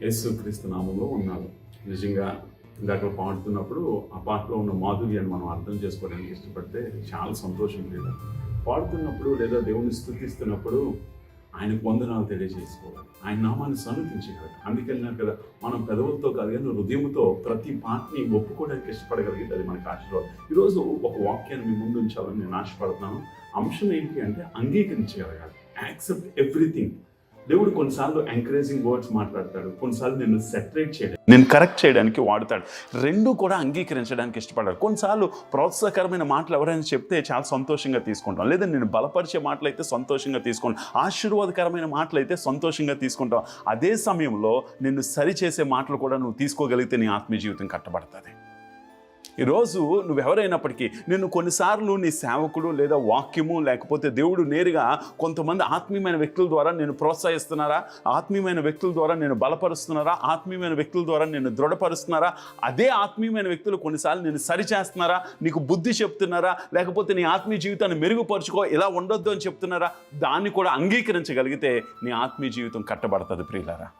యేసుక్రీస్తు నామంలో ఉన్నాడు. నిజంగా ఇందాక పాడుతున్నప్పుడు ఆ పాటలో ఉన్న మాధుర్యాన్ని మనం అర్థం చేసుకోవడానికి ఇష్టపడితే చాలా సంతోషం. లేదా పాడుతున్నప్పుడు లేదా దేవుని స్తుతిస్తున్నప్పుడు ఆయనకు వందనాలు తెలియజేసుకోవాలి, ఆయన నామాన్ని సన్నుతించగలగాలి. అందుకని కదా మనం పెదవులతో కాదు కానీ హృదయంతో ప్రతి పాటని ఒప్పుకోవడానికి ఇష్టపడగలిగితే అది మనకు ఆశీర్వాదం. ఈరోజు ఒక వాక్యాన్ని మీ ముందు ఉంచాలని నేను ఆశపడుతున్నాను. అంశం ఏంటి అంటే అంగీకరించగలగాలి. Accept everything. దేవుడు కొన్నిసార్లు ఎంకరేజింగ్ వర్డ్స్ మాట్లాడతాడు, కొన్నిసార్లు నిన్ను సెటరేట్ చేయడానికి, నేను కరెక్ట్ చేయడానికి వాడతాడు. రెండు కూడా అంగీకరించడానికి ఇష్టపడ్డాడు. కొన్నిసార్లు ప్రోత్సాహకరమైన మాటలు ఎవరైనా చెప్తే చాలా సంతోషంగా తీసుకుంటాం, లేదా నేను బలపరిచే మాటలు అయితే సంతోషంగా తీసుకుంటాం, ఆశీర్వాదకరమైన మాటలు అయితే సంతోషంగా తీసుకుంటాం. అదే సమయంలో నిన్ను సరిచేసే మాటలు కూడా నువ్వు తీసుకోగలిగితే నీ ఆత్మీయ జీవితం కట్టబడుతుంది. ఈరోజు నువ్వెవరైనప్పటికీ నిన్ను కొన్నిసార్లు నీ సేవకుడు లేదా వాక్యము లేకపోతే దేవుడు నేరుగా కొంతమంది ఆత్మీయమైన వ్యక్తుల ద్వారా నేను ప్రోత్సహిస్తున్నారా, ఆత్మీయమైన వ్యక్తుల ద్వారా నేను బలపరుస్తున్నారా, ఆత్మీయమైన వ్యక్తుల ద్వారా నేను దృఢపరుస్తున్నారా, అదే ఆత్మీయమైన వ్యక్తులు కొన్నిసార్లు నేను సరిచేస్తున్నారా, నీకు బుద్ధి చెప్తున్నారా, లేకపోతే నీ ఆత్మీయ జీవితాన్ని మెరుగుపరుచుకో, ఇలా ఉండొద్దు అని చెప్తున్నారా, దాన్ని కూడా అంగీకరించగలిగితే నీ ఆత్మీయ జీవితం కట్టబడుతుంది. ప్రియులారా,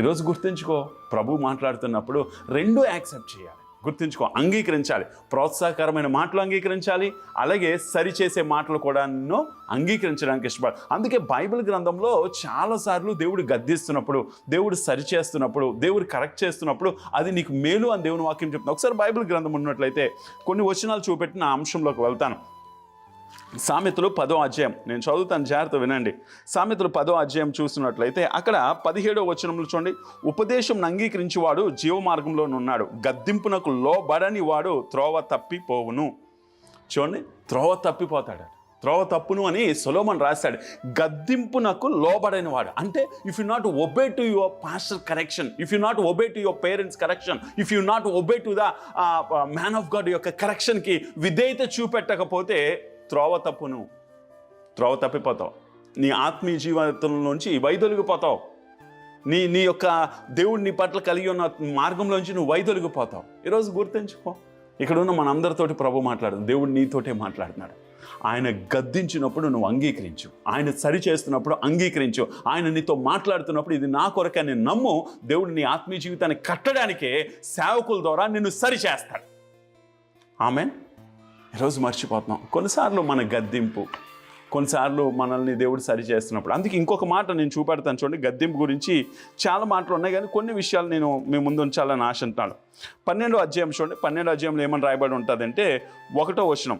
ఈరోజు గుర్తుంచుకో, ప్రభు మాట్లాడుతున్నప్పుడు రెండూ యాక్సెప్ట్ చేయాలి. గుర్తుంచుకో, అంగీకరించాలి. ప్రోత్సాహకరమైన మాటలు అంగీకరించాలి, అలాగే సరిచేసే మాటలు కూడా అంగీకరించడానికి ఇష్టపడాలి. అందుకే బైబిల్ గ్రంథంలో చాలాసార్లు దేవుడు గద్దిస్తున్నప్పుడు, దేవుడు సరిచేస్తున్నప్పుడు, దేవుడు కరెక్ట్ చేస్తున్నప్పుడు అది నీకు మేలు అని దేవుని వాక్యం చెప్తుంది. ఒకసారి బైబిల్ గ్రంథం ఉన్నట్లయితే కొన్ని వచనాలు చూపెట్టిన అంశంలోకి వెళ్తాను. సామెతలు 10వ అధ్యాయం నేను చదువుతాను, జాగ్రత్త వినండి. సామెతలు 10వ అధ్యాయం చూస్తున్నట్లయితే అక్కడ 17వ వచనంలో చూడండి, ఉపదేశం అంగీకరించేవాడు జీవ మార్గంలోనున్నాడు, గద్దింపునకు లోబడని వాడు త్రోవ తప్పిపోవును. చూడండి, త్రోవ తప్పిపోతాడు, త్రోవ తప్పును అని సొలొమోను రాశాడు. గద్దింపునకు లోబడని వాడు అంటే if you not obey to your pastor correction, if you not obey to your parents correction, if you not obey to the man of God యొక్క కరెక్షన్కి విధేయత చూపెట్టకపోతే త్రోవ తప్పిపోతావు. నీ ఆత్మీయ జీవితంలోంచి వైదొలిగిపోతావు. నీ యొక్క దేవుడు నీ పట్ల కలిగి ఉన్న మార్గంలోంచి నువ్వు వైదొలిగిపోతావు. ఈరోజు గుర్తుంచుకో, ఇక్కడ ఉన్న మనందరితోటి ప్రభు మాట్లాడు, దేవుడు నీతోటే మాట్లాడుతున్నాడు. ఆయన గద్దించినప్పుడు నువ్వు అంగీకరించు, ఆయన సరి చేస్తున్నప్పుడు అంగీకరించు, ఆయన నీతో మాట్లాడుతున్నప్పుడు ఇది నా కొరకే నేను నమ్ము. దేవుడు నీ ఆత్మీయ జీవితాన్ని కట్టడానికే సేవకుల ద్వారా నిన్ను సరి చేస్తాడు. ఆమేన్. ఈరోజు మర్చిపోతున్నాం కొన్నిసార్లు మన గద్దింపు, కొన్నిసార్లు మనల్ని దేవుడు సరి చేస్తున్నప్పుడు. అందుకే ఇంకొక మాట నేను చూపెడతాను చూడండి. గద్దింపు గురించి చాలా మాటలు ఉన్నాయి కానీ కొన్ని విషయాలు నేను మీ ముందు ఉంచాలని ఆశ అంటున్నాను. 12వ అధ్యాయం చూడండి. 12వ అధ్యాయంలో ఏమని రాయబడి ఉంటుందంటే 1వ వచనం,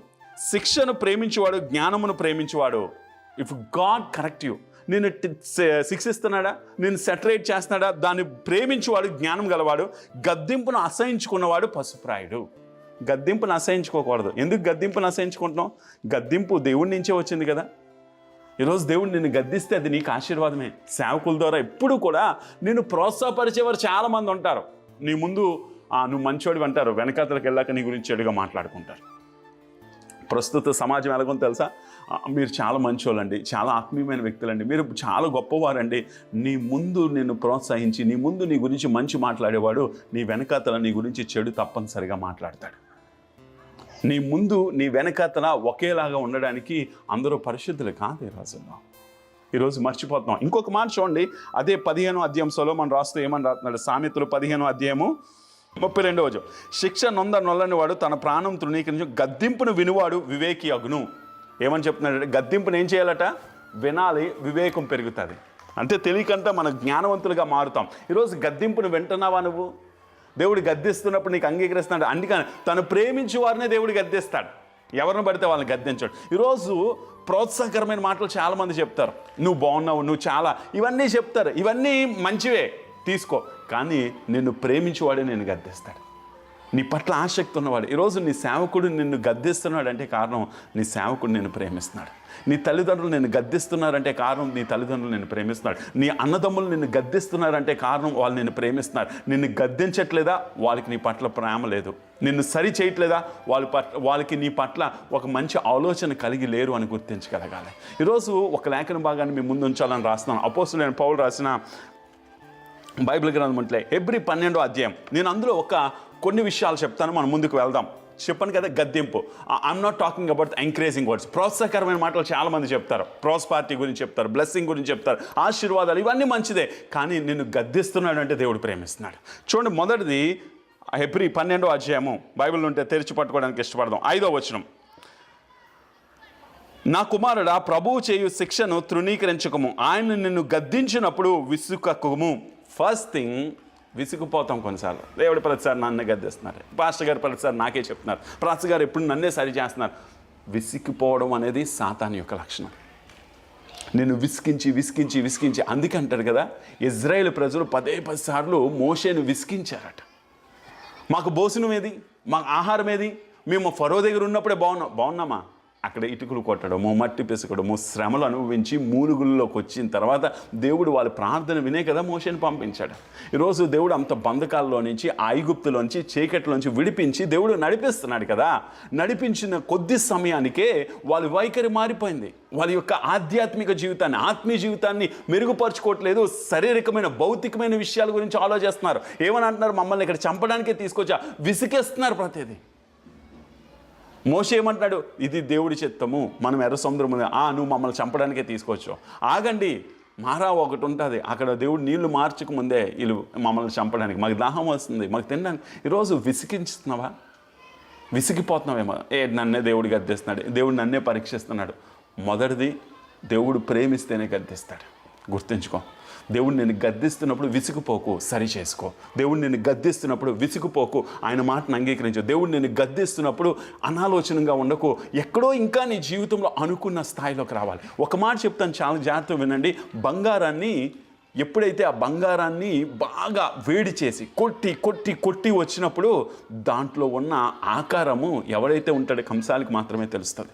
శిక్షను ప్రేమించేవాడు జ్ఞానమును ప్రేమించేవాడు. ఇఫ్ గాడ్ కరెక్ట్ యూ, నేను శిక్షిస్తున్నాడా, నేను సెటరేట్ చేస్తున్నాడా, దాన్ని ప్రేమించేవాడు జ్ఞానం గలవాడు, గద్దింపును అసహించుకున్నవాడు పశుప్రాయుడు. గద్దింపును అసహించుకోకూడదు. ఎందుకు గద్దింపును అసహించుకుంటున్నాం? గద్దింపు దేవుడి నుంచే వచ్చింది కదా. ఈరోజు దేవుడు నిన్ను గద్దిస్తే అది నీకు ఆశీర్వాదమే. సేవకుల ద్వారా ఎప్పుడు కూడా నిన్ను ప్రోత్సాహపరిచేవారు చాలామంది ఉంటారు. నీ ముందు నువ్వు మంచోడివి అంటారు, వెనకాతలకు వెళ్ళాక నీ గురించి చెడుగా మాట్లాడుకుంటారు. ప్రస్తుత సమాజం ఎలాగో తెలుసా, మీరు చాలా మంచోళ్ళండి, చాలా ఆత్మీయమైన వ్యక్తులండి, మీరు చాలా గొప్పవారండి. నీ ముందు నిన్ను ప్రోత్సహించి నీ ముందు నీ గురించి మంచి మాట్లాడేవాడు నీ వెనకాతల నీ గురించి చెడు తప్పనిసరిగా మాట్లాడతాడు. నీ ముందు నీ వెనకాతల ఒకేలాగా ఉండడానికి అందరూ పరిశుద్ధులు కాదు. ఈరోజు మర్చిపోతున్నాం. ఇంకొక మాట చూడండి, అదే 15వ అధ్యాయం సొలొమోను రాస్తూ ఏమని రాస్తున్నాడు, సామెతలు 15వ అధ్యాయము 32వ వచనం, శిక్ష నొల్లని వాడు తన ప్రాణం తృణీకరించు, గద్దింపును వినువాడు వివేకి అగును. ఏమని చెప్తున్నాడు? గద్దింపును ఏం చేయాలట? వినాలి, వివేకం పెరుగుతుంది. అంటే తెలియకంతా మన జ్ఞానవంతులుగా మారుతాం. ఈరోజు గద్దింపును వింటున్నావా నువ్వు? దేవుడు గద్దిస్తున్నప్పుడు నీకు అంగీకరిస్తున్నాడు. అందుకని తను ప్రేమించే వారినే దేవుడు గద్దిస్తాడు, ఎవరిని పడితే వాళ్ళని గద్దించాడు. ఈరోజు ప్రోత్సాహకరమైన మాటలు చాలామంది చెప్తారు, నువ్వు బాగున్నావు, నువ్వు చాలా, ఇవన్నీ చెప్తారు. ఇవన్నీ మంచివే, తీసుకో. కానీ నిన్ను ప్రేమించేవాడే నేను గద్దిస్తాడు, నీ పట్ల ఆసక్తి ఉన్నవాడు. ఈరోజు నీ సేవకుడు నిన్ను గద్దిస్తున్నాడు అంటే కారణం నీ సేవకుడు నిన్ను ప్రేమిస్తున్నాడు. నీ తల్లిదండ్రులు నిన్ను గద్దిస్తున్నారంటే కారణం నీ తల్లిదండ్రులు నిన్ను ప్రేమిస్తున్నాడు. నీ అన్నదమ్ములు నిన్ను గద్దిస్తున్నారంటే కారణం వాళ్ళు నిన్ను ప్రేమిస్తున్నారు. నిన్ను గద్దించట్లేదా, వాళ్ళకి నీ పట్ల ప్రేమ లేదు. నిన్ను సరి చేయట్లేదా, వాళ్ళకి నీ పట్ల ఒక మంచి ఆలోచన కలిగి లేరు అని గుర్తించగలగాలి. ఈరోజు ఒక లేఖన భాగాన్ని మీ ముందు ఉంచాలని రాస్తున్నాను. అపోస్తలుడైన పౌలు రాసిన బైబిల్ గ్రంథం అంటే హెబ్రీ 12వ అధ్యాయం. నేను అందులో కొన్ని విషయాలు చెప్తాను, మనం ముందుకు వెళ్దాం. చెప్పాను కదా గద్దెంపు. I'm not talking about encouraging words. ప్రోత్సాహకరమైన మాటలు చాలామంది చెప్తారు, ప్రాస్పారిటీ గురించి చెప్తారు, బ్లెస్సింగ్ గురించి చెప్తారు, ఆశీర్వాదాలు, ఇవన్నీ మంచిదే. కానీ నిన్ను గద్దిస్తున్నాడు అంటే దేవుడు ప్రేమిస్తున్నాడు. చూడండి, మొదటిది హెబ్రీ 12వ అధ్యాయము, బైబిల్ ఉంటే తెరిచి పట్టుకోవడానికి ఇష్టపడదాం. 5వ వచనం, నా కుమారుడా, ప్రభువు చేయు శిక్షను తృణీకరించకము, ఆయన నిన్ను గద్దించినప్పుడు విసుకకుము. ఫస్ట్ థింగ్, విసుగుపోతాం కొన్నిసార్లు. దేవుడు ప్రతిసారి నన్నే గద్దిస్తున్నారు, పాస్టర్ గారు ప్రతిసారి నాకే చెప్తున్నారు, పాస్టర్ గారు ఎప్పుడు నన్నే సరి చేస్తున్నారు. విసిగిపోవడం అనేది సాతాను యొక్క లక్షణం. నేను విసికించి విసికించి విసికించి, అందుకే అంటారు కదా, ఇజ్రాయేల్ ప్రజలు 10 సార్లు మోషేను విసికించారట. మాకు భోజనం ఏది, మాకు ఆహారం ఏది, మేము ఫరో దగ్గర ఉన్నప్పుడే బాగున్నామా? అక్కడ ఇటుకలు కొట్టడము, మట్టి పిసకడము, శ్రమలు అనుభవించి మూలుగుల్లోకి వచ్చిన తర్వాత దేవుడు వాళ్ళ ప్రార్థన వినే కదా మోషేని పంపించాడు. ఈరోజు దేవుడు అంత బంధకాల్లో నుంచి, ఐగుప్తులోంచి, చీకట్లోంచి విడిపించి దేవుడు నడిపిస్తున్నాడు కదా. నడిపించిన కొద్ది సమయానికే వాళ్ళ వైఖరి మారిపోయింది. వాళ్ళ యొక్క ఆధ్యాత్మిక జీవితాన్ని, ఆత్మీయ జీవితాన్ని మెరుగుపరచుకోవట్లేదు. శారీరకమైన భౌతికమైన విషయాల గురించి ఆలోచిస్తున్నారు. ఏమని అంటున్నారు? మమ్మల్ని ఇక్కడ చంపడానికే తీసుకొచ్చా, విసికేస్తున్నారు ప్రతిదీ. మోషే ఏమంటున్నాడు? ఇది దేవుడి చిత్తము, మనం ఎర్ర సముద్రం నువ్వు మమ్మల్ని చంపడానికే తీసుకొచ్చావు, ఆగండి, మారా ఒకటి ఉంటుంది అక్కడ, దేవుడు నీళ్లు మార్చక ముందే వీళ్ళు మమ్మల్ని చంపడానికి, మాకు దాహం వస్తుంది, మాకు తినడానికి. ఈరోజు విసిగించుతున్నావా? విసిగిపోతున్నావేమో. నన్నే దేవుడు గద్దిస్తున్నాడు, దేవుడు నన్నే పరీక్షిస్తున్నాడు. మొదటిది, దేవుడు ప్రేమిస్తేనే గద్దిస్తాడు. గుర్తుంచుకో. దేవుడు నిన్ను గద్దిస్తున్నప్పుడు విసిగిపోకు, సరి చేసుకో. దేవుడు నిన్ను గద్దిస్తున్నప్పుడు విసిగిపోకు, ఆయన మాటను అంగీకరించు. దేవుడు నిన్ను గద్దిస్తున్నప్పుడు అనాలోచనగా ఉండకు, ఎక్కడో ఇంకా నీ జీవితంలో అనుకున్న స్థాయిలోకి రావాలి. ఒక మాట చెప్తాను, చాలా జాగ్రత్తగా వినండి. బంగారాన్ని ఎప్పుడైతే ఆ బంగారాన్ని బాగా వేడి చేసి కొట్టి కొట్టి కొట్టి వచ్చినప్పుడు దాంట్లో ఉన్న ఆకారము ఎవరైతే ఉంటాడో కంసాలికి మాత్రమే తెలుస్తుంది.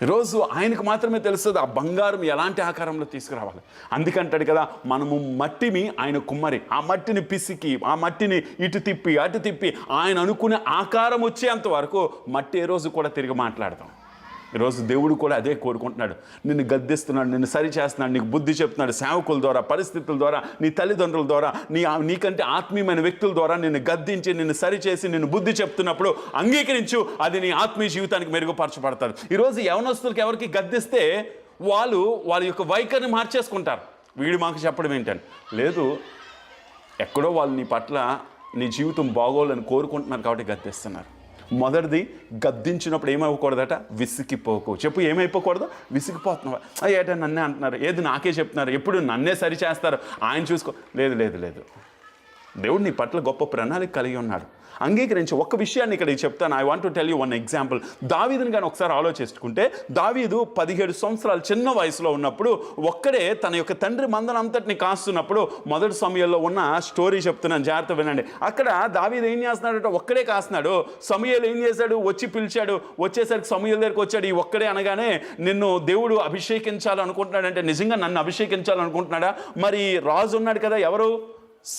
ఈరోజు ఆయనకు మాత్రమే తెలుస్తుంది ఆ బంగారం ఎలాంటి ఆకారంలో తీసుకురావాలి. అందుకంటాడు కదా, మనము మట్టిని, ఆయన కుమ్మరి. ఆ మట్టిని పిసికి, ఆ మట్టిని ఇటు తిప్పి అటు తిప్పి ఆయన అనుకునే ఆకారం వచ్చేంత వరకు మట్టి ఏ రోజు కూడా తిరిగి మాట్లాడతాం. ఈరోజు దేవుడు కూడా అదే కోరుకుంటున్నాడు. నిన్ను గద్దిస్తున్నాడు, నిన్ను సరి చేస్తున్నాడు, నీకు బుద్ధి చెప్తున్నాడు. సేవకుల ద్వారా, పరిస్థితుల ద్వారా, నీ తల్లిదండ్రుల ద్వారా, నీకంటే ఆత్మీయమైన వ్యక్తుల ద్వారా నిన్ను గద్దించి, నిన్ను సరిచేసి, నిన్ను బుద్ధి చెప్తున్నప్పుడు అంగీకరించు, అది నీ ఆత్మీయ జీవితానికి మెరుగుపరచబడతారు. ఈరోజు యవనస్తులకు ఎవరికి గద్దిస్తే వాళ్ళ యొక్క వైఖరిని మార్చేసుకుంటారు. వీడు మాకు చెప్పడం ఏంటని లేదు, ఎక్కడో వాళ్ళు నీ పట్ల, నీ జీవితం బాగోవాలని కోరుకుంటున్నారు కాబట్టి గద్దిస్తున్నారు. మొదటిది, గద్దించినప్పుడు ఏమైపోకూడదట? విసిగిపోకు. చెప్పు, ఏమైపోకూడదు? విసిగిపోతున్నావా? ఏటా నన్నే అంటున్నారు, ఏది నాకే చెప్తున్నారు, ఎప్పుడు నన్నే సరి చేస్తారు, ఆయన చూసుకో. లేదు లేదు లేదు, దేవుడు నీ పట్ల గొప్ప ప్రణాళిక కలిగి ఉన్నాడు. అంగీకరించి ఒక్క విషయాన్ని ఇక్కడ చెప్తాను. I want to tell you one example. దావీదుని కానీ ఒకసారి ఆలోచించుకుంటే, దావీదు 17 సంవత్సరాలు చిన్న వయసులో ఉన్నప్పుడు ఒక్కడే తన యొక్క తండ్రి మందనంతటిని కాస్తున్నప్పుడు, మొదటి సమయంలో ఉన్న స్టోరీ చెప్తున్నాను, జాగ్రత్త వినండి. అక్కడ దావీదు ఏం చేస్తున్నాడంటే ఒక్కడే కాస్తున్నాడు. సమూయేలు ఏం చేశాడు? వచ్చి పిలిచాడు. వచ్చేసరికి సమూయేలు దగ్గరికి వచ్చాడు. ఈ ఒక్కడే అనగానే, నిన్ను దేవుడు అభిషేకించాలనుకుంటున్నాడంటే నిజంగా నన్ను అభిషేకించాలనుకుంటున్నాడా? మరి రాజు ఉన్నాడు కదా, ఎవరు?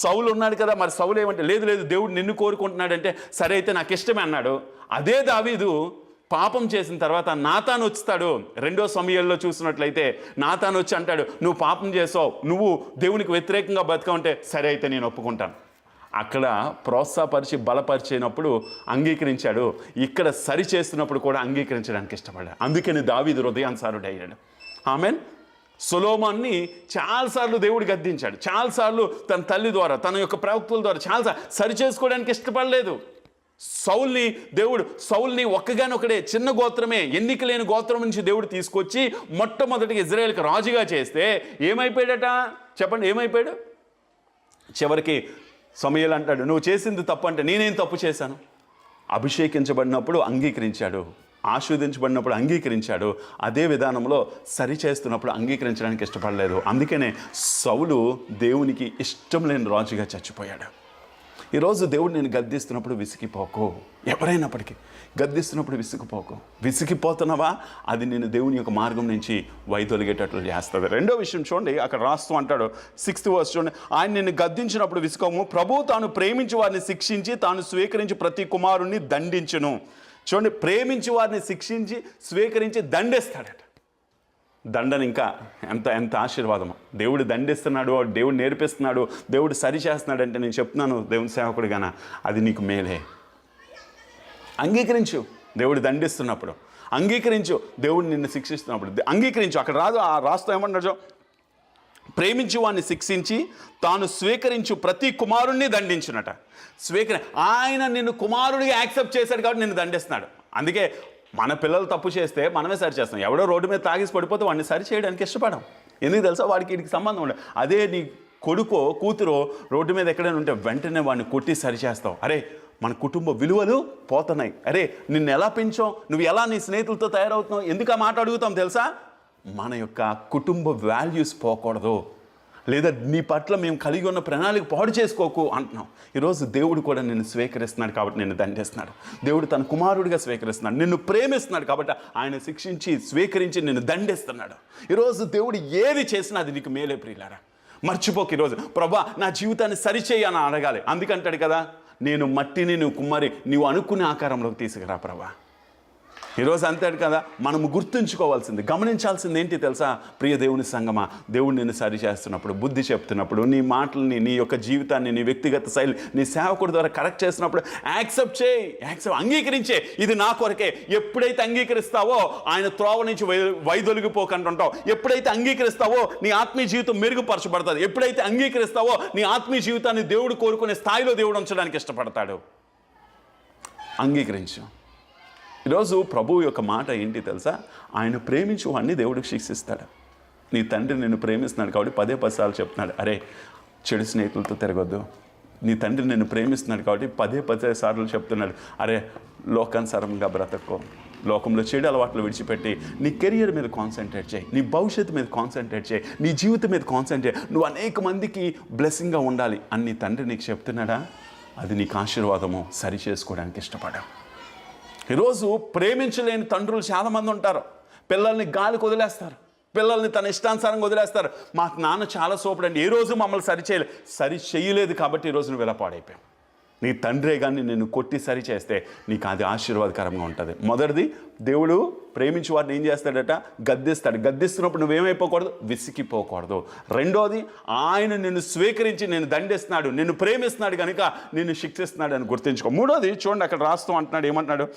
సౌలు ఉన్నాడు కదా. మరి సౌలు ఏమంటే, లేదు లేదు, దేవుడు నిన్ను కోరుకుంటున్నాడంటే, సరే అయితే నాకు ఇష్టమే అన్నాడు. అదే దావీదు పాపం చేసిన తర్వాత నాతాను వచ్చాడు. 2వ సమూయేలులో చూసినట్లయితే నాతాను వచ్చి అంటాడు, నువ్వు పాపం చేసావు, నువ్వు దేవునికి వ్యతిరేకంగా బతకవుంటే సరే అయితే నేను ఒప్పుకుంటాను. అక్కడ ప్రోత్సాహపరిచి బలపరిచినప్పుడు అంగీకరించాడు, ఇక్కడ సరి చేస్తున్నప్పుడు కూడా అంగీకరించడానికి ఇష్టపడ్డాడు. అందుకని దావీదు హృదయానుసారుడు అయ్యాడు. ఆమేన్. సొలొమోన్ని చాలాసార్లు దేవుడు గద్దించాడు, చాలాసార్లు తన తల్లి ద్వారా, తన యొక్క ప్రవక్తల ద్వారా చాలాసార్లు సరి చేసుకోవడానికి ఇష్టపడలేదు. సౌల్ని ఒక్కగానొక్కడే, చిన్న గోత్రమే, ఎన్నిక లేని గోత్రం నుంచి దేవుడు తీసుకొచ్చి మొట్టమొదటిగా ఇజ్రాయేల్కి రాజుగా చేస్తే ఏమైపోయాడట? చెప్పండి, ఏమైపోయాడు? చివరికి సమూయేలు అంటాడు, నువ్వు చేసింది తప్పు అంటే, నేనేం తప్పు చేశాను? అభిషేకించబడినప్పుడు అంగీకరించాడు, ఆశీర్వదించబడినప్పుడు అంగీకరించాడు. అదే విధానంలో సరి చేస్తున్నప్పుడు అంగీకరించడానికి ఇష్టపడలేదు. అందుకనే సౌలు దేవునికి ఇష్టం లేని రాజుగా చచ్చిపోయాడు. ఈరోజు దేవుడు నేను గద్దిస్తున్నప్పుడు విసిగిపోకు. ఎవరైనప్పటికీ గద్దిస్తున్నప్పుడు విసిగిపోకు. విసిగిపోతున్నావా? అది నేను దేవుని యొక్క మార్గం నుంచి వైదొలిగేటట్లు చేస్తుంది. 2వ విషయం చూడండి, అక్కడ రాస్తూ అంటాడు 6th verse చూడండి, ఆయన నిన్ను గద్దించినప్పుడు విసుకము, ప్రభువు తాను ప్రేమించి వారిని శిక్షించి తాను స్వీకరించి ప్రతి కుమారుణ్ణి దండించును. చూడండి, ప్రేమించి వారిని శిక్షించి స్వీకరించి దండేస్తాడట. దండన ఇంకా ఎంత ఆశీర్వాదము. దేవుడు దండిస్తున్నాడు, దేవుడు నేర్పిస్తున్నాడు, దేవుడు సరి చేస్తున్నాడు అంటే నేను చెప్తున్నాను దేవుని సేవకుడిగాన, అది నీకు మేలే. అంగీకరించు దేవుడు దండిస్తున్నప్పుడు, అంగీకరించు దేవుడు నిన్ను శిక్షిస్తున్నప్పుడు, అంగీకరించు. అక్కడ రాస్తూ ఏమన్నాడు, ప్రేమించు వాడిని శిక్షించి తాను స్వీకరించు ప్రతి కుమారుణ్ణి దండించునట. ఆయన నిన్ను కుమారుడిగా యాక్సెప్ట్ చేశాడు కాబట్టి నిన్ను దండిస్తున్నాడు. అందుకే మన పిల్లలు తప్పు చేస్తే మనమే సరి చేస్తాం. ఎవడో రోడ్డు మీద తాగేసి పడిపోతే వాడిని సరి చేయడానికి ఇష్టపడం. ఎందుకు తెలుసా? వాడికి వీడికి సంబంధం ఉండదు. అదే నీ కొడుకో కూతురో రోడ్డు మీద ఎక్కడైనా ఉంటే వెంటనే వాడిని కొట్టి సరి చేస్తావు. అరే మన కుటుంబ విలువలు పోతున్నాయి, అరే నిన్ను ఎలా పెంచావు, నువ్వు ఎలా నీ స్నేహితులతో తయారవుతున్నావు, ఎందుకు ఆ మాట అడుగుతాం తెలుసా? మన యొక్క కుటుంబ వాల్యూస్ పోకూడదు, లేదా నీ పట్ల మేము కలిగి ఉన్న ప్రణాళిక పాడు చేసుకోకు అంటున్నాం. ఈరోజు దేవుడు కూడా నిన్ను స్వీకరిస్తున్నాడు కాబట్టి నిన్ను దండిస్తున్నాడు. దేవుడు తన కుమారుడిగా స్వీకరిస్తున్నాడు, నిన్ను ప్రేమిస్తున్నాడు కాబట్టి ఆయన శిక్షించి స్వీకరించి నిన్ను దండిస్తున్నాడు. ఈరోజు దేవుడు ఏది చేసినా అది నీకు మేలే ప్రియులారా. మర్చిపోకు. ఈరోజు ప్రభా నా జీవితాన్ని సరిచేయి అని అడగాలి. అందుకంటాడు కదా, నేను మట్టిని నువ్వు కుమ్మరి నీవు అనుకునే ఆకారంలోకి తీసుకురా ప్రభా. ఈరోజు అంటాడు కదా, మనము గుర్తుంచుకోవాల్సింది, గమనించాల్సింది ఏంటి తెలుసా? ప్రియ దేవుని సంగమా, దేవుడు నిన్ను సరి చేస్తున్నప్పుడు, బుద్ధి చెప్తున్నప్పుడు, నీ మాటల్ని, నీ యొక్క జీవితాన్ని, నీ వ్యక్తిగత శైలి, నీ సేవకుడి ద్వారా కరెక్ట్ చేసినప్పుడు యాక్సెప్ట్ చేయి, అంగీకరించే. ఇది నా కొరకే. ఎప్పుడైతే అంగీకరిస్తావో ఆయన త్రోవ నుంచి వైదొలిగిపోకుంటుంటావు. ఎప్పుడైతే అంగీకరిస్తావో నీ ఆత్మీయ జీవితం మెరుగుపరచబడుతుంది. ఎప్పుడైతే అంగీకరిస్తావో నీ ఆత్మీయ జీవితాన్ని దేవుడు కోరుకునే స్థాయిలో దేవుడు ఉంచడానికి ఇష్టపడతాడు. అంగీకరించు. ఈరోజు ప్రభువు యొక్క మాట ఏంటి తెలుసా? ఆయన ప్రేమించు వాడిని దేవుడికి శిక్షిస్తాడు. నీ తండ్రి నిన్ను ప్రేమిస్తున్నాడు కాబట్టి 10 సార్లు చెప్తున్నాడు, అరే చెడు స్నేహితులతో తిరగొద్దు. నీ తండ్రి నిన్ను ప్రేమిస్తున్నాడు కాబట్టి 10 సార్లు చెప్తున్నాడు, అరే లోకానుసారంగా బ్రతక్కో, లోకంలో చెడు అలవాట్లు విడిచిపెట్టి నీ కెరియర్ మీద కాన్సన్ట్రేట్ చేయి, నీ భవిష్యత్తు మీద కాన్సన్ట్రేట్ చేయి, నీ జీవితం మీద కాన్సన్ట్రేట్, నువ్వు అనేక మందికి బ్లెస్సింగ్గా ఉండాలి అని నీ తండ్రి నీకు చెప్తున్నాడా? అది నీకు ఆశీర్వాదము. సరి చేసుకోవడానికి ఇష్టపడా. ఈరోజు ప్రేమించలేని తండ్రులు చాలామంది ఉంటారు. పిల్లల్ని గాలికి వదిలేస్తారు, పిల్లల్ని తన ఇష్టానుసారంగా వదిలేస్తారు. మా నాన్న చాలా సూపరండి, ఏ రోజు మమ్మల్ని సరి చేయలేదు కాబట్టి ఈరోజు నువ్వు ఇలా పాడైపోయావు. నీ తండ్రే కానీ నిన్ను కొట్టి సరి చేస్తే నీకు అది ఆశీర్వాదకరంగా ఉంటుంది. మొదటిది, దేవుడు ప్రేమించి వారిని ఏం చేస్తాడట? గద్దిస్తాడు. గద్దిస్తున్నప్పుడు నువ్వేమైపోకూడదు? విసిగిపోకూడదు. రెండోది, ఆయన నిన్ను స్వీకరించి నిన్ను దండిస్తున్నాడు, నిన్ను ప్రేమిస్తున్నాడు కనుక నిన్ను శిక్షిస్తున్నాడు అని గుర్తుంచుకో. మూడోది చూడండి, అక్కడ రాస్తూ అంటున్నాడు, ఏమంటున్నాడు?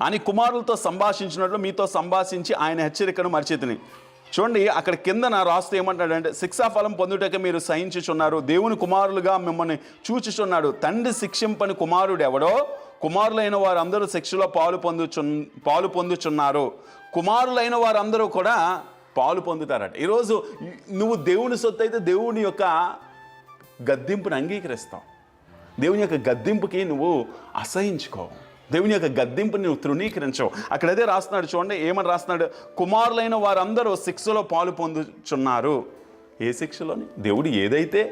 అని కుమారులతో సంభాషించినట్లు మీతో సంభాషించి ఆయన హెచ్చరికను మరిచితిని. చూడండి అక్కడ కిందన రాస్తూ ఏమంటాడంటే, శిక్షాఫలం పొందుటకే మీరు సహించుచున్నారు, దేవుని కుమారులుగా మిమ్మల్ని చూచుచున్నాడు. తండ్రి శిక్షింపని కుమారుడు ఎవడో, కుమారులైన వారందరూ శిక్షలో పాలు పొందుచున్నారు. కుమారులైన వారందరూ కూడా పాలు పొందుతారట. ఈరోజు నువ్వు దేవుని సొత్తు అయితే దేవుని యొక్క గద్దింపుని అంగీకరిస్తావు. దేవుని యొక్క గద్దింపుకి నువ్వు అసహించుకోవు. దేవుని యొక్క గద్దింపుని నువ్వు తృణీకరించవు. అక్కడైతే రాస్తున్నాడు చూడండి, ఏమని రాస్తున్నాడు? కుమారులైన వారందరూ శిక్షలో పాలు పొందుచున్నారు. ఏ శిక్షలోని? దేవుడు ఏదైతే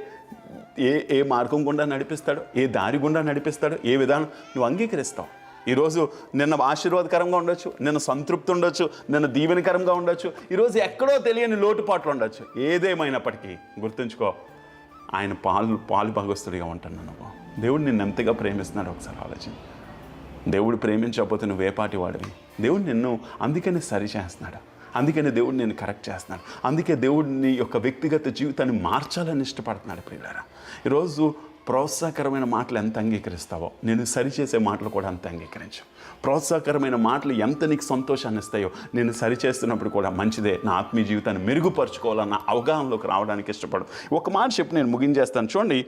ఏ మార్గం గుండా నడిపిస్తాడో, ఏ దారి గుండా నడిపిస్తాడో, ఏ విధానం నువ్వు అంగీకరిస్తావు. ఈరోజు నిన్న ఆశీర్వాదకరంగా ఉండొచ్చు, నిన్న సంతృప్తి ఉండొచ్చు, నిన్న దీవెనకరంగా ఉండొచ్చు, ఈరోజు ఎక్కడో తెలియని లోటుపాట్లు ఉండొచ్చు. ఏదేమైనప్పటికీ గుర్తుంచుకో, ఆయన పాలు భాగస్తుడిగా ఉంటున్నాను. నువ్వు దేవుడు నిన్ను ఎంతగా ప్రేమిస్తున్నాడు ఒకసారి ఆలోచన. దేవుడు ప్రేమించకపోతే నువ్వు వేపాటి వాడివి. దేవుడు నిన్ను అందుకని సరి చేస్తున్నాడు, అందుకని దేవుడు నేను కరెక్ట్ చేస్తున్నాడు, అందుకే దేవుడిని యొక్క వ్యక్తిగత జీవితాన్ని మార్చాలని ఇష్టపడుతున్నాడు. ప్రియులారా, ఈరోజు ప్రోత్సాహకరమైన మాటలు ఎంత అంగీకరిస్తావో నేను సరిచేసే మాటలు కూడా అంత అంగీకరించు. ప్రోత్సాహకరమైన మాటలు ఎంత నీకు సంతోషాన్ని ఇస్తాయో నేను సరిచేస్తున్నప్పుడు కూడా మంచిదే, నా ఆత్మీయ జీవితాన్ని మెరుగుపరుచుకోవాలన్న అవగాహనలోకి రావడానికి ఇష్టపడు. ఒక మాట చెప్పి నేను ముగించేస్తాను. చూడండి,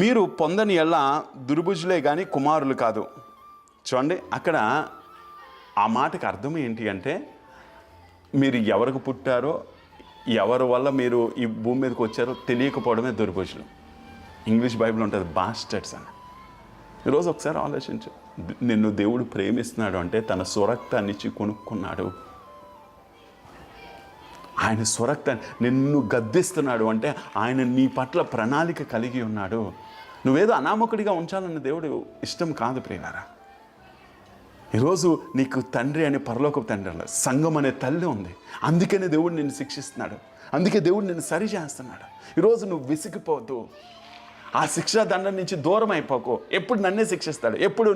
మీరు పొందని ఎలా దుర్బుజులే కానీ కుమారులు కాదు. చూడండి అక్కడ ఆ మాటకు అర్థం ఏంటి అంటే, మీరు ఎవరికి పుట్టారో, ఎవరి వల్ల మీరు ఈ భూమి మీదకి వచ్చారో తెలియకపోవడమే దుర్బుజులు. ఇంగ్లీష్ బైబిల్ ఉంటుంది బాస్టర్డ్స్ అని. ఈరోజు ఒకసారి ఆలోచించు, నిన్ను దేవుడు ప్రేమిస్తున్నాడు అంటే తన స్వరక్తాన్ని ఇచ్చి కొనుక్కున్నాడు. ఆయన స్వరక్తాన్ని నిన్ను గద్దిస్తున్నాడు అంటే ఆయన నీ పట్ల ప్రణాళిక కలిగి ఉన్నాడు. నువ్వేదో అనామకుడిగా ఉంచాలన్న దేవుడు ఇష్టం కాదు ప్రియులారా. ఈరోజు నీకు తండ్రి అనే పరలోకపు తండ్రి అన్న సంఘం అనే తల్లి ఉంది. అందుకనే దేవుడు నిన్ను శిక్షిస్తున్నాడు, అందుకే దేవుడు నిన్ను సరి చేస్తున్నాడు. ఈరోజు నువ్వు విసిగిపోవద్దు. ఆ శిక్షా దండం నుంచి దూరం అయిపోకు. ఎప్పుడు నన్నే శిక్షిస్తాడు, ఎప్పుడు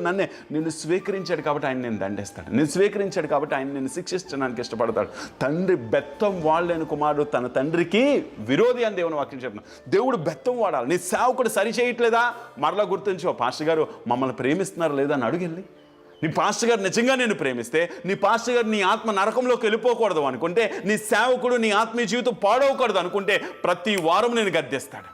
నిన్ను స్వీకరించాడు కాబట్టి ఆయన నేను దండేస్తాడు, నేను స్వీకరించాడు కాబట్టి ఆయన నేను శిక్షించడానికి ఇష్టపడతాడు. తండ్రి బెత్తం వాడలేని కుమారుడు తన తండ్రికి విరోధి అని దేవుని వాక్యం చెప్తున్నాడు. దేవుడు బెత్తం వాడాలి. నీ సేవకుడు సరి చేయట్లేదా, మరలా గుర్తుంచో, పాస్టర్ గారు మమ్మల్ని ప్రేమిస్తున్నారు లేదా అని అడుగెళ్ళి. నీ పాస్టర్ గారు నిజంగా నేను ప్రేమిస్తే, నీ పాస్టర్ గారు నీ ఆత్మ నరకంలోకి వెళ్ళిపోకూడదు అనుకుంటే, నీ సేవకుడు నీ ఆత్మీయ జీవితం పాడవకూడదు అనుకుంటే, ప్రతి వారం నేను గద్దిస్తాడు,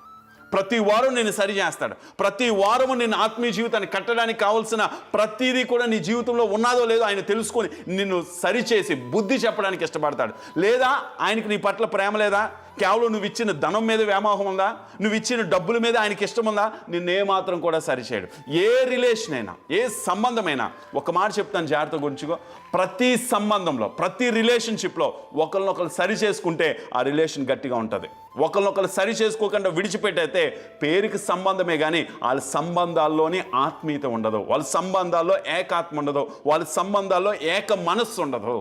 ప్రతి వారం నేను సరి చేస్తాడు, ప్రతి వారము నేను ఆత్మీయ జీవితాన్ని కట్టడానికి కావాల్సిన ప్రతిదీ కూడా నీ జీవితంలో ఉన్నదో లేదో ఆయన తెలుసుకొని నిన్ను సరిచేసి బుద్ధి చెప్పడానికి ఇష్టపడతాడు. లేదా ఆయనకి నీ పట్ల ప్రేమ లేదా, కేవలం నువ్వు ఇచ్చిన ధనం మీద వ్యామోహం ఉందా, నువ్వు ఇచ్చిన డబ్బుల మీద ఆయనకి ఇష్టం ఉందా, నిన్నేమాత్రం కూడా సరిచేయడు. ఏ రిలేషన్ అయినా, ఏ సంబంధమైనా, ఒక మాట చెప్తాను జాగ్రత్త గురించుకో, ప్రతి సంబంధంలో, ప్రతి రిలేషన్షిప్లో ఒకరినొకరు సరి చేసుకుంటే ఆ రిలేషన్ గట్టిగా ఉంటుంది. ఒకరినొకరు సరి చేసుకోకుండా విడిచిపెట్టయితే పేరుకి సంబంధమే కానీ వాళ్ళ సంబంధాల్లోని ఆత్మీయత ఉండదు, వాళ్ళ సంబంధాల్లో ఏకాత్మ ఉండదు, వాళ్ళ సంబంధాల్లో ఏక మనస్సు ఉండదు.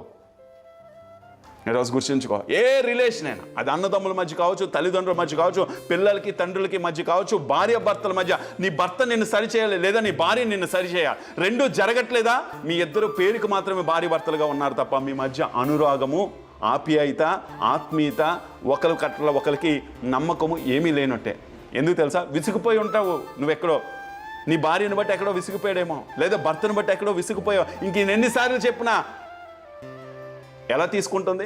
ఈరోజు గుర్తుంచుకో, ఏ రిలేషన్ అయినా, అది అన్నదమ్ముల మధ్య కావచ్చు, తల్లిదండ్రుల మధ్య కావచ్చు, పిల్లలకి తండ్రులకి మధ్య కావచ్చు, భార్య భర్తల మధ్య, నీ భర్త నిన్ను సరిచేయాలి లేదా నీ భార్య నిన్ను సరిచేయాలి, రెండూ జరగట్లేదా, మీ ఇద్దరు పేరుకి మాత్రమే భార్య భర్తలుగా ఉన్నారు తప్ప మీ మధ్య అనురాగము, ఆప్యాయత, ఆత్మీయత, ఒకరి కట్ల ఒకరికి నమ్మకము ఏమీ లేనట్టే. ఎందుకు తెలుసా, విసిగిపోయి ఉంటావు నువ్వెక్కడో, నీ భార్యను బట్టి ఎక్కడో విసిగిపోయాడేమో, లేదా భర్తను బట్టి ఎక్కడో విసిగిపోయావు. ఇంక ఎన్నిసార్లు చెప్పినా ఎలా తీసుకుంటుంది,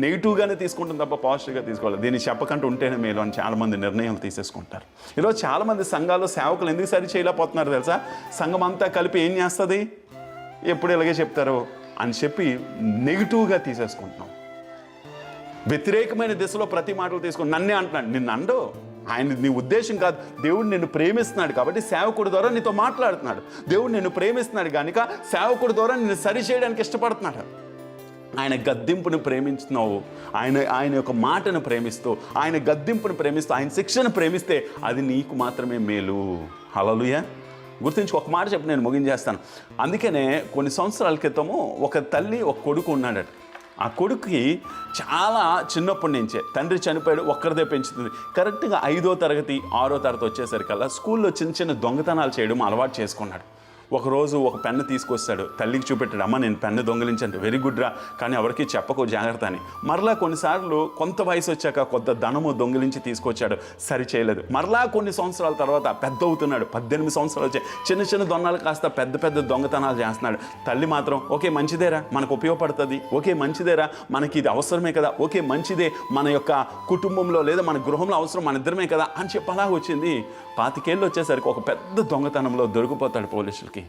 నెగిటివ్గానే తీసుకుంటుంది తప్ప పాజిటివ్గా తీసుకోవాలి. దీన్ని చెప్పకంటూ ఉంటేనే మేలు అని చాలామంది నిర్ణయాలు తీసేసుకుంటారు. ఈరోజు చాలామంది సంఘాల్లో సేవకులు ఎందుకు సరి చేయలేకపోతున్నారు తెలుసా, సంఘం అంతా కలిపి ఏం చేస్తుంది, ఎప్పుడు ఇలాగే చెప్తారు అని చెప్పి నెగిటివ్గా తీసేసుకుంటున్నాం. వ్యతిరేకమైన దిశలో ప్రతి మాటలు తీసుకుని నన్నే అంటున్నాడు, నిన్ను అండు, ఆయన నీ ఉద్దేశం కాదు. దేవుడు నిన్ను ప్రేమిస్తున్నాడు కాబట్టి సేవకుడి ద్వారా నీతో మాట్లాడుతున్నాడు. దేవుడు నిన్ను ప్రేమిస్తున్నాడు కనుక సేవకుడి ద్వారా నిన్ను సరి చేయడానికి ఇష్టపడుతున్నాడు. ఆయన గద్దింపును ప్రేమిస్తున్నావు, ఆయన యొక్క మాటను ప్రేమిస్తూ, ఆయన గద్దింపును ప్రేమిస్తూ, ఆయన శిక్షను ప్రేమిస్తే అది నీకు మాత్రమే మేలు. హల్లెలూయా. గుర్తించి ఒక మాట చెప్పి నేను ముగించేస్తాను. అందుకనే కొన్ని సంవత్సరాల క్రితము ఒక తల్లి ఒక కొడుకు ఉన్నాడట. ఆ కొడుకుకి చాలా చిన్నప్పటి నుంచే తండ్రి చనిపోయాడు, ఒక్కరిదే పెంచుతుంది. కరెక్ట్గా 5వ తరగతి 6వ తరగతి వచ్చేసరికల్లా స్కూల్లో చిన్న చిన్న దొంగతనాలు చేయడం అలవాటు చేసుకున్నాడు. ఒకరోజు ఒక పెన్ను తీసుకొస్తాడు, తల్లికి చూపెట్టాడు, అమ్మ నేను పెన్ను దొంగిలించాను, వెరీ గుడ్ రా, కానీ ఎవరికి చెప్పకు జాగ్రత్త అని. మరలా కొన్నిసార్లు కొంత వయసు వచ్చాక కొంత ధనము దొంగిలించి తీసుకొచ్చాడు, సరి చేయలేదు. మరలా కొన్ని సంవత్సరాల తర్వాత పెద్ద అవుతున్నాడు, 18 సంవత్సరాలు వచ్చాయి, చిన్న చిన్న దొంగలు కాస్త పెద్ద పెద్ద దొంగతనాలు చేస్తున్నాడు. తల్లి మాత్రం ఓకే మంచిదేరా, మనకు ఉపయోగపడుతుంది, ఓకే మంచిదేరా, మనకి ఇది అవసరమే కదా, ఓకే మంచిదే, మన యొక్క కుటుంబంలో లేదా మన గృహంలో అవసరం మన ఇద్దరమే కదా అని చెప్పి అలా వచ్చింది. 25 ఏళ్ళు వచ్చేసరికి ఒక పెద్ద దొంగతనంలో దొరికిపోతాడు పోలీసులకి.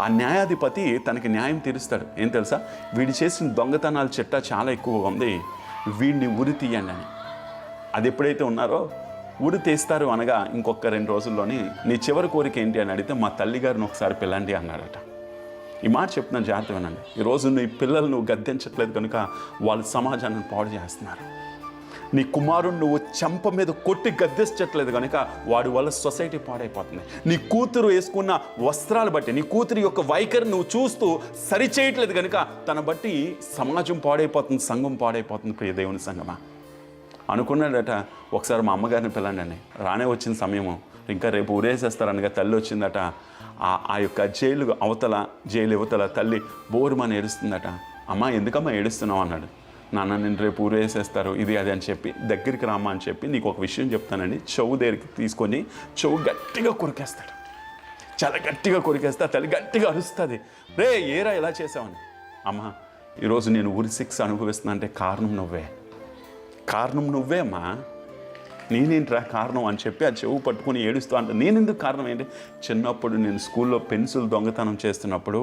ఆ న్యాయాధిపతి తనకి న్యాయం తీరుస్తాడు. ఏం తెలుసా, వీడి చేసిన దొంగతనాల చిట్టా చాలా ఎక్కువగా ఉంది, వీడిని ఉరి తీయండి అని. అది ఎప్పుడైతే ఉన్నారో ఉరి తీస్తారు అనగా ఇంకొక 2 రోజుల్లోని నీ చివరి కోరిక ఏంటి అని అడిగితే మా తల్లిగారిని ఒకసారి పిల్లండి అన్నాడట. ఈ మాట చెప్తున్నాను జాగ్రత్త వినండి. ఈరోజు నీ పిల్లలు నువ్వు గద్దించట్లేదు కనుక వాళ్ళు సమాజాన్ని పాడు చేస్తున్నారు. నీ కుమారుడు నువ్వు చెంప మీద కొట్టి గద్దించట్లేదు కనుక వాడి వల్ల సొసైటీ పాడైపోతుంది. నీ కూతురు వేసుకున్న వస్త్రాలు బట్టి, నీ కూతురు యొక్క వైఖరి నువ్వు చూస్తూ సరి చేయట్లేదు కనుక తన బట్టి సమాజం పాడైపోతుంది, సంఘం పాడైపోతుంది. ప్రియ దేవుని సంఘమా అనుకున్నాడట. ఒకసారి మా అమ్మగారిని పిల్లండి అని, రానే వచ్చిన సమయము, ఇంకా రేపు ఊరేసేస్తారనగా తల్లి వచ్చిందట. ఆ యొక్క జైలు యువతల తల్లి బోరుమని ఏడుస్తుందట. అమ్మ ఎందుకమ్మా ఏడుస్తున్నావు అన్నాడు. నాన్న నేను రేపు ఊరేసేస్తారు ఇది అది అని చెప్పి దగ్గరికి రామ్మా అని చెప్పి నీకు ఒక విషయం చెప్తానండి, చెవు దగ్గరికి తీసుకొని చెవు గట్టిగా కొరికేస్తాడు. చాలా గట్టిగా కొరికేస్తే తల్లి గట్టిగా అరుస్తుంది, రే ఏరా ఇలా చేసావని. అమ్మ ఈరోజు నేను ఊరి శిక్ష అనుభవిస్తున్నా అంటే కారణం నువ్వే అమ్మా, నేనేంట్రా కారణం అని చెప్పి ఆ చెవు పట్టుకుని ఏడుస్తూ అంటే నేనెందుకు కారణం ఏంటి, చిన్నప్పుడు నేను స్కూల్లో పెన్సిల్ దొంగతనం చేస్తున్నప్పుడు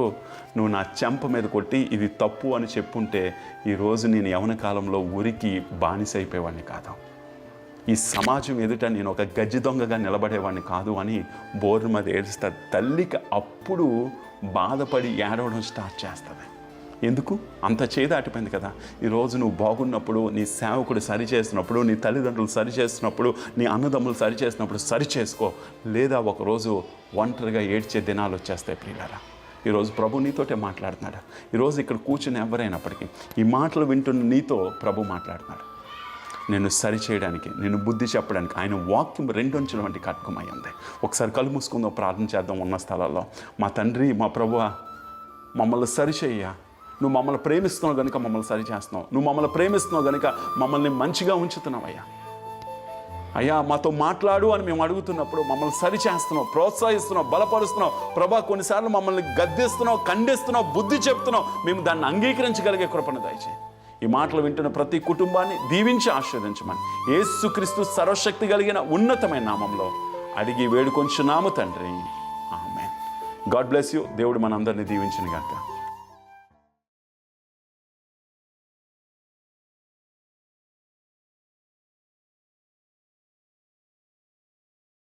నువ్వు నా చెంప మీద కొట్టి ఇది తప్పు అని చెప్పుంటే ఈరోజు నేను యవ్వన కాలంలో ఊరికి బానిసైపోయేవాడిని కాదు, ఈ సమాజం ఎదుట నేను ఒక గజ్జి దొంగగా నిలబడేవాడిని కాదు అని బోర్డు మీద ఏడుస్తుంది. తల్లికి అప్పుడు బాధపడి ఏడవడం స్టార్ట్ చేస్తుంది. ఎందుకు అంత చేదాటిపోయింది కదా. ఈరోజు నువ్వు బాగున్నప్పుడు, నీ సేవకుడు సరి చేసినప్పుడు, నీ తల్లిదండ్రులు సరి చేసినప్పుడు, నీ అన్నదమ్ములు సరి చేసినప్పుడు సరి చేసుకో, లేదా ఒకరోజు ఒంటరిగా ఏడ్చే దినాలు వచ్చేస్తాయి. ప్రియులారా ఈరోజు ప్రభు నీతోటే మాట్లాడుతున్నాడు. ఈరోజు ఇక్కడ కూర్చుని ఎవరైనప్పటికీ ఈ మాటలు వింటున్న నీతో ప్రభు మాట్లాడుతున్నాడు. నిన్ను సరిచేయడానికి, నిన్ను బుద్ధి చెప్పడానికి ఆయన వాక్యం 2 అంచుల వంటి కట్కమై ఉంది. ఒకసారి కళ్ళు మూసుకుందాం, ప్రార్థన చేద్దాం ఉన్న స్థలాల్లో. మా తండ్రి, మా ప్రభువా, మమ్మల్ని సరిచేయ్యా. నువ్వు మమ్మల్ని ప్రేమిస్తున్నావు కనుక మమ్మల్ని సరి చేస్తున్నావు. నువ్వు మమ్మల్ని ప్రేమిస్తున్నావు కనుక మమ్మల్ని మంచిగా ఉంచుతున్నావు అయ్యా. అయ్యా, మాతో మాట్లాడు అని మేము అడుగుతున్నప్పుడు మమ్మల్ని సరి చేస్తున్నావు, ప్రోత్సహిస్తున్నావు, బలపరుస్తున్నావు. ప్రభా, కొన్నిసార్లు మమ్మల్ని గద్దిస్తున్నావు, ఖండిస్తున్నావు, బుద్ధి చెప్తున్నావు. మేము దాన్ని అంగీకరించగలిగే కృపను దయచేయి. ఈ మాటలు వింటున్న ప్రతి కుటుంబాన్ని దీవించి ఆశీర్వదించమని యేసుక్రీస్తు సర్వశక్తి కలిగిన ఉన్నతమైన నామంలో అడిగి వేడుకొంచున్నాము తండ్రి. ఆమేన్. God bless you. దేవుడు మనందరినీ దీవించును గాక.